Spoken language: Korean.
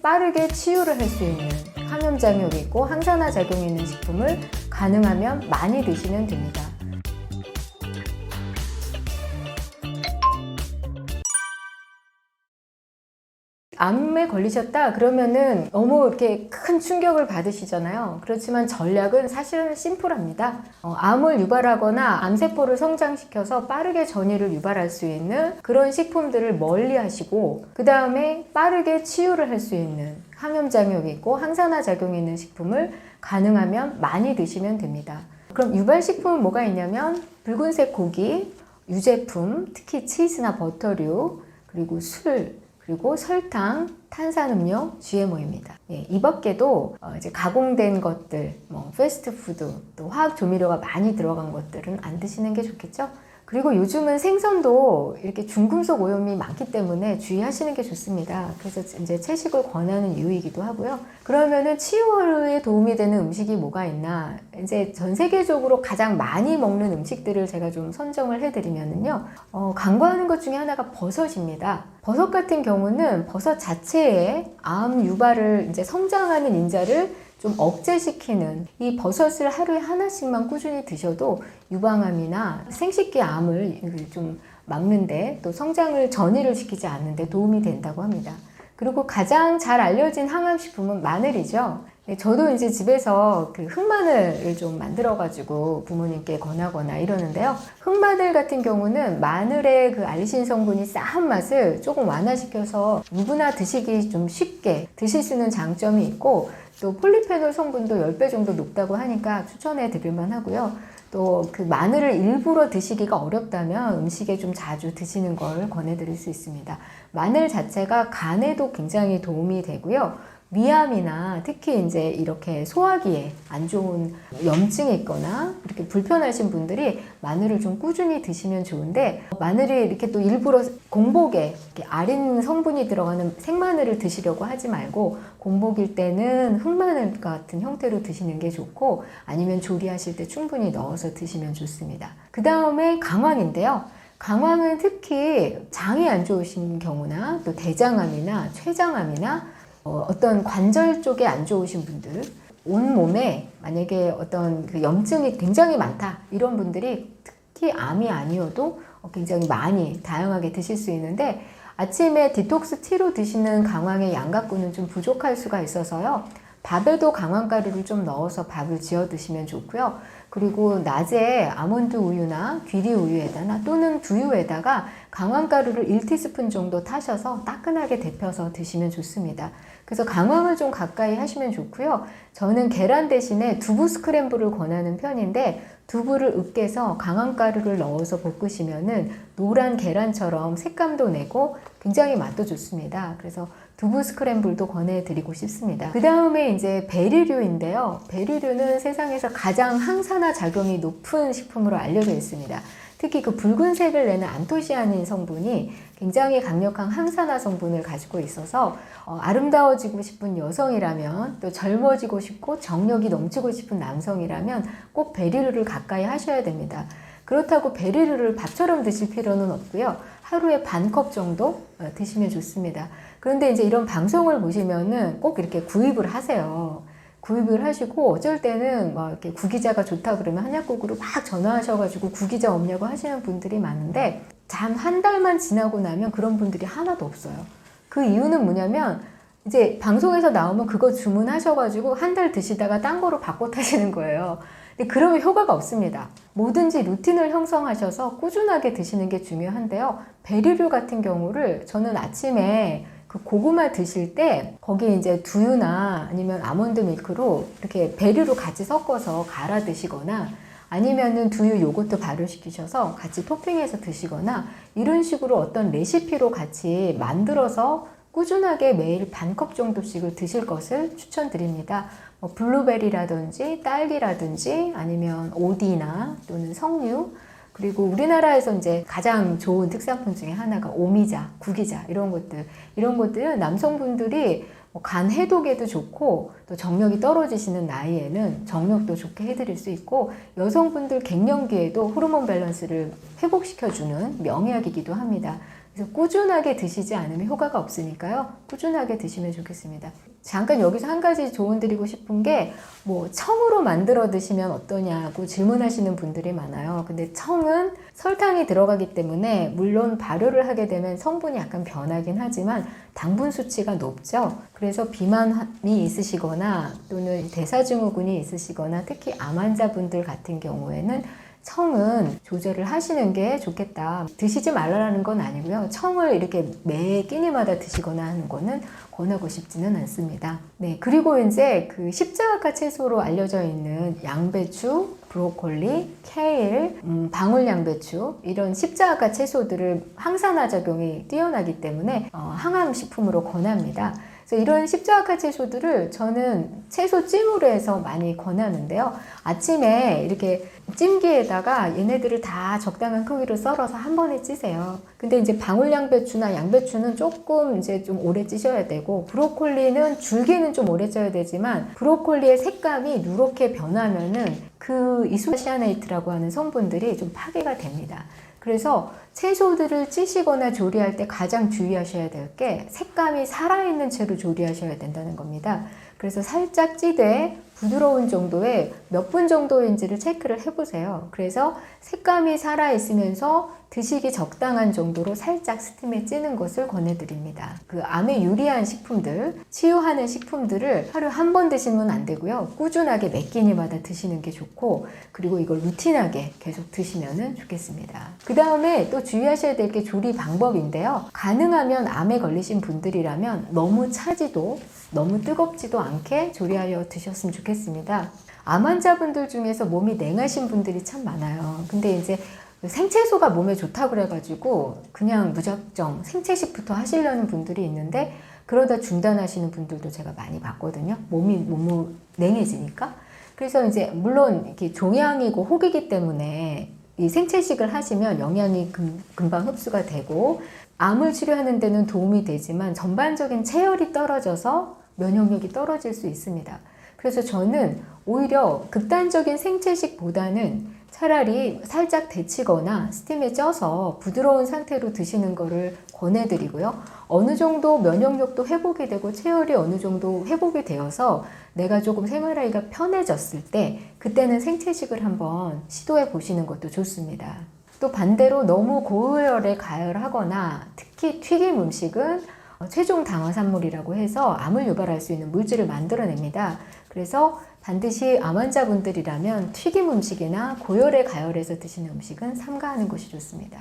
빠르게 치유를 할 수 있는 항염작용이 있고 항산화 작용이 있는 식품을 가능하면 많이 드시면 됩니다. 암에 걸리셨다 그러면은 너무 이렇게 큰 충격을 받으시잖아요. 그렇지만 전략은 사실은 심플합니다. 암을 유발하거나 암세포를 성장시켜서 빠르게 전이를 유발할 수 있는 그런 식품들을 멀리 하시고, 그 다음에 빠르게 치유를 할 수 있는 항염작용이 있고 항산화 작용이 있는 식품을 가능하면 많이 드시면 됩니다. 그럼 유발식품은 뭐가 있냐면 붉은색 고기, 유제품, 특히 치즈나 버터류, 그리고 술, 그리고 설탕, 탄산음료, GMO입니다. 이 밖에도 이제 가공된 것들, 패스트푸드, 또 화학 조미료가 많이 들어간 것들은 안 드시는 게 좋겠죠? 그리고 요즘은 생선도 이렇게 중금속 오염이 많기 때문에 주의하시는 게 좋습니다. 그래서 이제 채식을 권하는 이유이기도 하고요. 그러면은 치유에 도움이 되는 음식이 뭐가 있나? 이제 전 세계적으로 가장 많이 먹는 음식들을 제가 좀 선정을 해드리면은요, 간과하는 것 중에 하나가 버섯입니다. 버섯 같은 경우는 버섯 자체에 암 유발을 이제 성장하는 인자를 좀 억제시키는, 이 버섯을 하루에 하나씩만 꾸준히 드셔도 유방암이나 생식기 암을 좀 막는데, 또 성장을 전이를 시키지 않는데 도움이 된다고 합니다. 그리고 가장 잘 알려진 항암식품은 마늘이죠. 저도 이제 집에서 그 흑마늘을 좀 만들어가지고 부모님께 권하거나 이러는데요. 흑마늘 같은 경우는 마늘의 그 알리신 성분이 싸한 맛을 조금 완화시켜서 누구나 드시기 좀 쉽게 드실 수 있는 장점이 있고, 또 폴리페놀 성분도 10배 정도 높다고 하니까 추천해 드릴만 하고요. 또 그 마늘을 일부러 드시기가 어렵다면 음식에 좀 자주 드시는 걸 권해드릴 수 있습니다. 마늘 자체가 간에도 굉장히 도움이 되고요. 위암이나 특히 이제 이렇게 소화기에 안 좋은 염증이 있거나 이렇게 불편하신 분들이 마늘을 좀 꾸준히 드시면 좋은데, 마늘이 이렇게 또 일부러 공복에 이렇게 아린 성분이 들어가는 생마늘을 드시려고 하지 말고, 공복일 때는 흑마늘 같은 형태로 드시는 게 좋고, 아니면 조리하실 때 충분히 넣어서 드시면 좋습니다. 그 다음에 강황인데요. 강황은 특히 장이 안 좋으신 경우나 또 대장암이나 췌장암이나 어떤 관절 쪽에 안 좋으신 분들, 온몸에 만약에 어떤 그 염증이 굉장히 많다 이런 분들이 특히 암이 아니어도 굉장히 많이 다양하게 드실 수 있는데, 아침에 디톡스 티로 드시는 강황의 양가꾸는 좀 부족할 수가 있어서요, 밥에도 강황가루를 좀 넣어서 밥을 지어 드시면 좋고요. 그리고 낮에 아몬드 우유나 귀리 우유에다가 또는 두유에다가 강황가루를 1티스푼 정도 타셔서 따끈하게 데펴서 드시면 좋습니다. 그래서 강황을 좀 가까이 하시면 좋고요. 저는 계란 대신에 두부 스크램블을 권하는 편인데, 두부를 으깨서 강황가루를 넣어서 볶으시면은 노란 계란처럼 색감도 내고 굉장히 맛도 좋습니다. 그래서 두부 스크램블도 권해드리고 싶습니다. 그 다음에 이제 베리류인데요. 베리류는 세상에서 가장 항산화 작용이 높은 식품으로 알려져 있습니다. 특히 그 붉은색을 내는 안토시아닌 성분이 굉장히 강력한 항산화 성분을 가지고 있어서 아름다워지고 싶은 여성이라면, 또 젊어지고 싶고 정력이 넘치고 싶은 남성이라면 꼭 베리류를 가까이 하셔야 됩니다. 그렇다고 베리류를 밥처럼 드실 필요는 없고요. 하루에 반 컵 정도 드시면 좋습니다. 그런데 이제 이런 방송을 보시면은 꼭 이렇게 구입을 하세요. 구입을 하시고, 어쩔 때는 막 이렇게 구기자가 좋다 그러면 한약국으로 막 전화하셔가지고 구기자 없냐고 하시는 분들이 많은데, 단 한 달만 지나고 나면 그런 분들이 하나도 없어요. 그 이유는 뭐냐면, 이제 방송에서 나오면 그거 주문하셔가지고 한 달 드시다가 딴 거로 바꿔 타시는 거예요. 근데 그러면 효과가 없습니다. 뭐든지 루틴을 형성하셔서 꾸준하게 드시는 게 중요한데요. 베리류 같은 경우를 저는 아침에 그 고구마 드실 때 거기에 이제 두유나 아니면 아몬드 밀크로 이렇게 베리로 같이 섞어서 갈아 드시거나, 아니면은 두유 요거트 발효시키셔서 같이 토핑해서 드시거나, 이런 식으로 어떤 레시피로 같이 만들어서 꾸준하게 매일 반 컵 정도씩을 드실 것을 추천드립니다. 블루베리라든지 딸기라든지 아니면 오디나 또는 석류, 그리고 우리나라에서 이제 가장 좋은 특산품 중에 하나가 오미자, 구기자 이런 것들은 남성분들이 간 해독에도 좋고, 또 정력이 떨어지시는 나이에는 정력도 좋게 해드릴 수 있고, 여성분들 갱년기에도 호르몬 밸런스를 회복시켜주는 명약이기도 합니다. 그래서 꾸준하게 드시지 않으면 효과가 없으니까요. 꾸준하게 드시면 좋겠습니다. 잠깐 여기서 한 가지 조언 드리고 싶은 게 뭐 청으로 만들어 드시면 어떠냐고 질문하시는 분들이 많아요. 근데 청은 설탕이 들어가기 때문에 물론 발효를 하게 되면 성분이 약간 변하긴 하지만 당분 수치가 높죠. 그래서 비만이 있으시거나 또는 대사증후군이 있으시거나 특히 암 환자분들 같은 경우에는 청은 조절을 하시는 게 좋겠다. 드시지 말라는 건 아니고요. 청을 이렇게 매 끼니마다 드시거나 하는 거는 권하고 싶지는 않습니다. 네, 그리고 이제 그 십자가 채소로 알려져 있는 양배추, 브로콜리, 케일, 방울 양배추 이런 십자가 채소들을 항산화 작용이 뛰어나기 때문에 항암 식품으로 권합니다. 그래서 이런 십자가 채소들을 저는 채소찜으로 해서 많이 권하는데요. 아침에 이렇게 찜기에다가 얘네들을 다 적당한 크기로 썰어서 한 번에 찌세요. 근데 이제 방울 양배추나 양배추는 조금 이제 좀 오래 찌셔야 되고, 브로콜리는 줄기는 좀 오래 쪄야 되지만 브로콜리의 색감이 누렇게 변하면은 그 이소시아네이트라고 하는 성분들이 좀 파괴가 됩니다. 그래서 채소들을 찌시거나 조리할 때 가장 주의하셔야 될 게 색감이 살아있는 채로 조리하셔야 된다는 겁니다. 그래서 살짝 찌되 부드러운 정도의 몇 분 정도인지를 체크를 해보세요. 그래서 색감이 살아있으면서 드시기 적당한 정도로 살짝 스팀에 찌는 것을 권해드립니다. 그 암에 유리한 식품들, 치유하는 식품들을 하루에 한 번 드시면 안 되고요. 꾸준하게 몇 끼니마다 드시는 게 좋고, 그리고 이걸 루틴하게 계속 드시면 좋겠습니다. 그 다음에 또 주의하셔야 될 게 조리 방법인데요. 가능하면 암에 걸리신 분들이라면 너무 차지도 너무 뜨겁지도 않게 조리하여 드셨으면 좋겠습니다. 암 환자분들 중에서 몸이 냉하신 분들이 참 많아요. 근데 이제 생채소가 몸에 좋다고 그래가지고 그냥 무작정 생채식부터 하시려는 분들이 있는데, 그러다 중단하시는 분들도 제가 많이 봤거든요. 몸이 너무 냉해지니까. 그래서 이제 물론 이렇게 종양이고 혹이기 때문에 이 생채식을 하시면 영양이 금방 흡수가 되고 암을 치료하는 데는 도움이 되지만 전반적인 체열이 떨어져서 면역력이 떨어질 수 있습니다. 그래서 저는 오히려 극단적인 생채식보다는 차라리 살짝 데치거나 스팀에 쪄서 부드러운 상태로 드시는 거를 권해드리고요. 어느 정도 면역력도 회복이 되고 체열이 어느 정도 회복이 되어서 내가 조금 생활하기가 편해졌을 때 그때는 생채식을 한번 시도해 보시는 것도 좋습니다. 또 반대로 너무 고열에 가열하거나 특히 튀김 음식은 최종 당화산물이라고 해서 암을 유발할 수 있는 물질을 만들어냅니다. 그래서 반드시 암 환자분들이라면 튀김 음식이나 고열에 가열해서 드시는 음식은 삼가하는 것이 좋습니다.